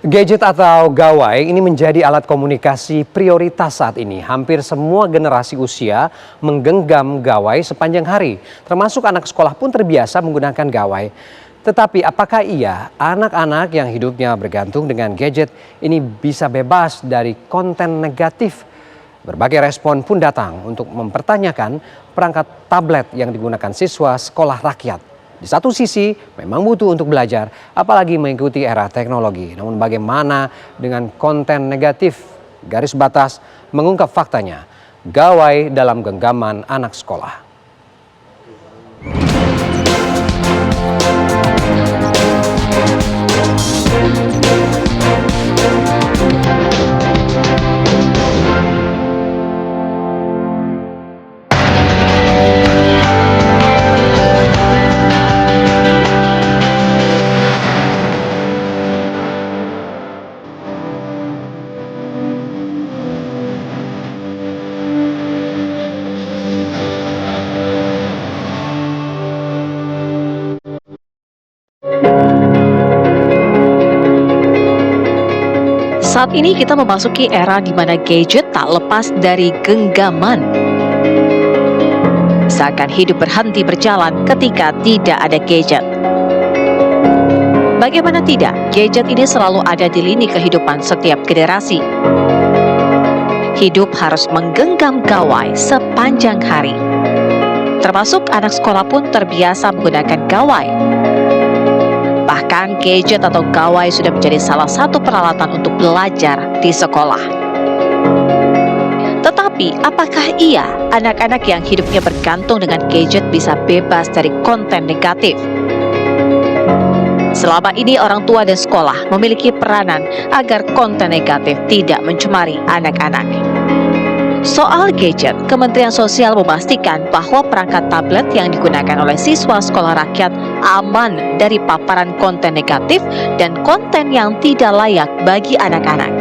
Gadget atau gawai ini menjadi alat komunikasi prioritas saat ini. Hampir semua generasi usia menggenggam gawai sepanjang hari, termasuk anak sekolah pun terbiasa menggunakan gawai. Tetapi apakah iya anak-anak yang hidupnya bergantung dengan gadget ini bisa bebas dari konten negatif? Berbagai respon pun datang untuk mempertanyakan perangkat tablet yang digunakan siswa sekolah rakyat. Di satu sisi memang butuh untuk belajar, apalagi mengikuti era teknologi. Namun bagaimana dengan konten negatif? Garis Batas mengungkap faktanya, gawai dalam genggaman anak sekolah. Saat ini kita memasuki era di mana gadget tak lepas dari genggaman. Seakan hidup berhenti berjalan ketika tidak ada gadget. Bagaimana tidak, gadget ini selalu ada di lini kehidupan setiap generasi. Hidup harus menggenggam gawai sepanjang hari. Termasuk anak sekolah pun terbiasa menggunakan gawai. Bahkan gadget atau gawai sudah menjadi salah satu peralatan untuk belajar di sekolah. Tetapi, apakah iya anak-anak yang hidupnya bergantung dengan gadget bisa bebas dari konten negatif? Selama ini orang tua dan sekolah memiliki peranan agar konten negatif tidak mencemari anak-anak. Soal gadget, Kementerian Sosial memastikan bahwa perangkat tablet yang digunakan oleh siswa sekolah rakyat aman dari paparan konten negatif dan konten yang tidak layak bagi anak-anak.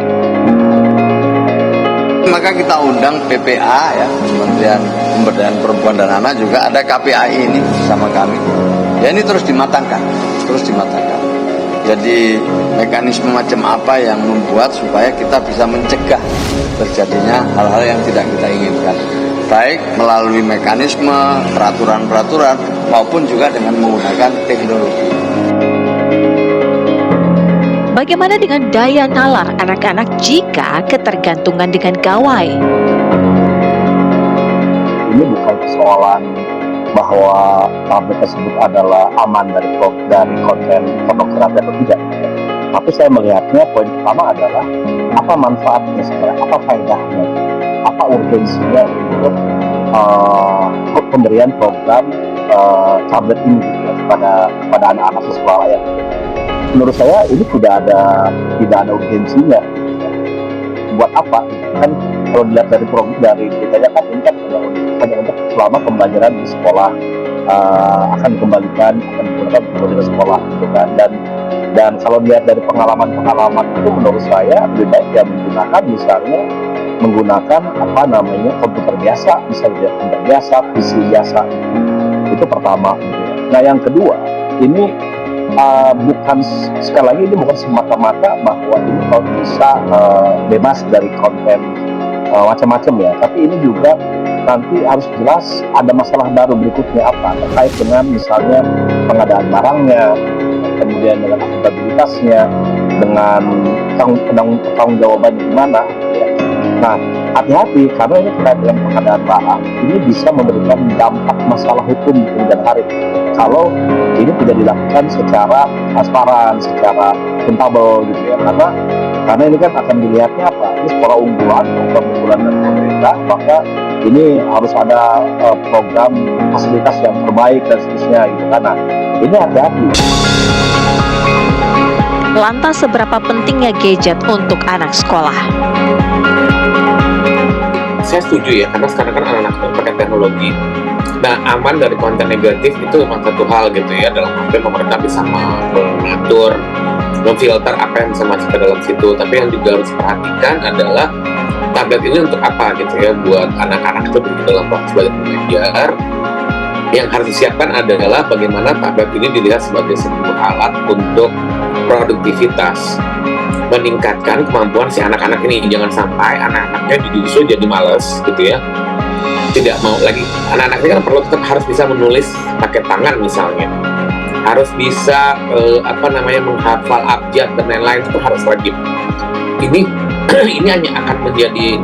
Maka kita undang PPA ya, Kementerian Pemberdayaan Perempuan dan Anak, juga ada KPAI ini sama kami. Ya ini terus dimatangkan. Jadi mekanisme macam apa yang membuat supaya kita bisa mencegah terjadinya hal-hal yang tidak kita inginkan. Baik melalui mekanisme, peraturan-peraturan, maupun juga dengan menggunakan teknologi. Bagaimana dengan daya nalar anak-anak jika ketergantungan dengan gawai? Ini bukan persoalan bahwa tablet tersebut adalah aman dari konten pornografi atau tidak. Tapi saya melihatnya poin pertama adalah apa manfaatnya sebenarnya, apa faedahnya, apa urgensinya untuk pemberian program tablet ini gitu ya, kepada anak-anak siswa rakyat. Menurut saya ini tidak ada urgensinya. Buat apa? Kan kalau dilihat dari beritanya kan ini kan hanya untuk selama pembelajaran di sekolah akan digunakan di sekolah gitu kan, dan kalau dilihat dari pengalaman itu menurut saya lebih baik ya menggunakan komputer biasa, misalnya komputer biasa, PC biasa, itu pertama gitu ya. Nah yang kedua ini bukan sekali lagi ini bukan semata-mata bahwa ini kalau bisa bebas dari konten macam-macam ya, tapi ini juga nanti harus jelas ada masalah baru berikutnya apa terkait dengan misalnya pengadaan barangnya, kemudian dengan akuntabilitasnya, dengan tanggung jawabannya gimana ya. Nah hati-hati karena ini terkait dengan pengadaan barang, ini bisa memberikan dampak masalah hukum di kemudian hari kalau ini tidak dilakukan secara transparan, secara akuntabel gitu ya, karena ini kan akan dilihatnya apa, ini sekolah unggulan dari pemerintah, maka ini harus ada program fasilitas yang terbaik dan seterusnya gitu, karena ini hati-hati. Lantas seberapa pentingnya gadget untuk anak sekolah? Saya setuju ya, karena sekarang kan anak-anak pakai teknologi. Nah, aman dari konten negatif itu memang satu hal gitu ya, dalam arti pemerintah bisa mengatur, memfilter apa yang bisa masuk ke dalam situ. Tapi yang juga harus perhatikan adalah tablet ini untuk apa gitu ya, buat anak-anak itu dalam proses belajar mengajar. Yang harus disiapkan adalah bagaimana tablet ini dilihat sebagai sebuah alat untuk produktivitas. meningkatkan kemampuan si anak-anak ini. Jangan sampai anak-anaknya justru jadi malas gitu ya, tidak mau lagi. Anak-anak ini kan perlu tetap harus bisa menulis pakai tangan misalnya, harus bisa menghafal abjad dan lain-lain, itu harus wajib. Ini ini hanya akan menjadi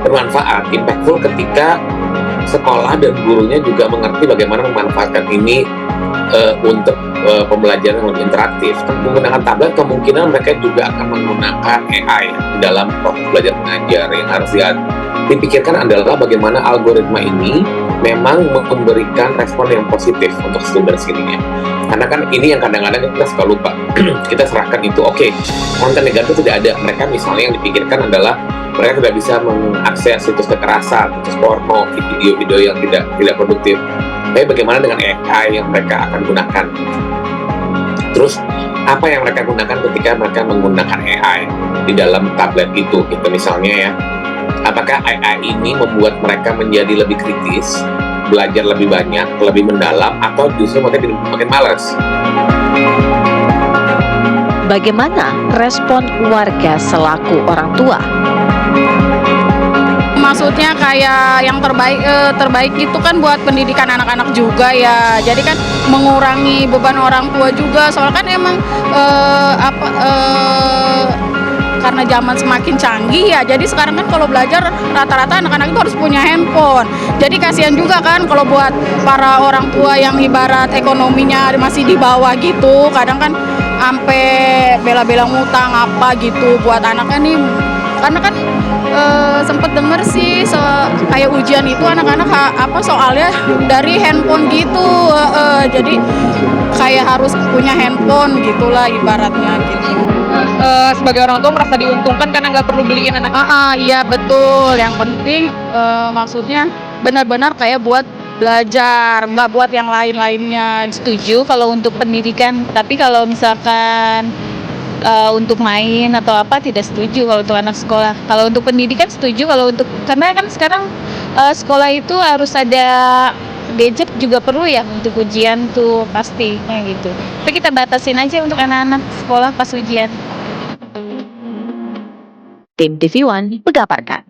bermanfaat, impactful ketika sekolah dan gurunya juga mengerti bagaimana memanfaatkan ini untuk pembelajaran yang lebih interaktif. Menggunakan tablet, kemungkinan mereka juga akan menggunakan AI dalam proses belajar mengajar. Yang harus dipikirkan adalah bagaimana algoritma ini memang memberikan respon yang positif untuk students ininya. Karena kan ini yang kadang-kadang kita suka lupa. Kita serahkan itu, oke, konten negatif tidak ada. Mereka misalnya yang dipikirkan adalah mereka tidak bisa mengakses situs kekerasan, situs porno, video-video yang tidak produktif. Tapi bagaimana dengan AI yang mereka akan gunakan? Terus apa yang mereka gunakan ketika mereka menggunakan AI di dalam tablet itu, gitu misalnya ya. Apakah AI ini membuat mereka menjadi lebih kritis, belajar lebih banyak, lebih mendalam, atau justru mereka jadi makin malas? Bagaimana respon keluarga selaku orang tua? Maksudnya kayak yang terbaik itu kan buat pendidikan anak-anak juga ya. Jadi kan mengurangi beban orang tua juga. Soalnya kan emang karena zaman semakin canggih ya. Jadi sekarang kan kalau belajar rata-rata anak-anak itu harus punya handphone. Jadi kasihan juga kan kalau buat para orang tua yang ibarat ekonominya masih di bawah gitu. Kadang kan sampai bela-bela ngutang apa gitu buat anaknya nih. Karena kan sempet denger sih kayak ujian itu anak-anak soalnya dari handphone gitu, jadi kayak harus punya handphone gitulah ibaratnya gitu. Sebagai orang tua merasa diuntungkan karena nggak perlu beliin anak. Iya betul, yang penting maksudnya benar-benar kayak buat belajar, nggak buat yang lain-lainnya. Setuju kalau untuk pendidikan, tapi kalau misalkan untuk main atau apa tidak setuju kalau untuk anak sekolah. Kalau untuk pendidikan setuju, karena kan sekarang sekolah itu harus ada gadget juga perlu ya untuk ujian tuh pasti kayak gitu. Tapi kita batasin aja untuk anak-anak sekolah pas ujian. Tim TV One mengabarkan.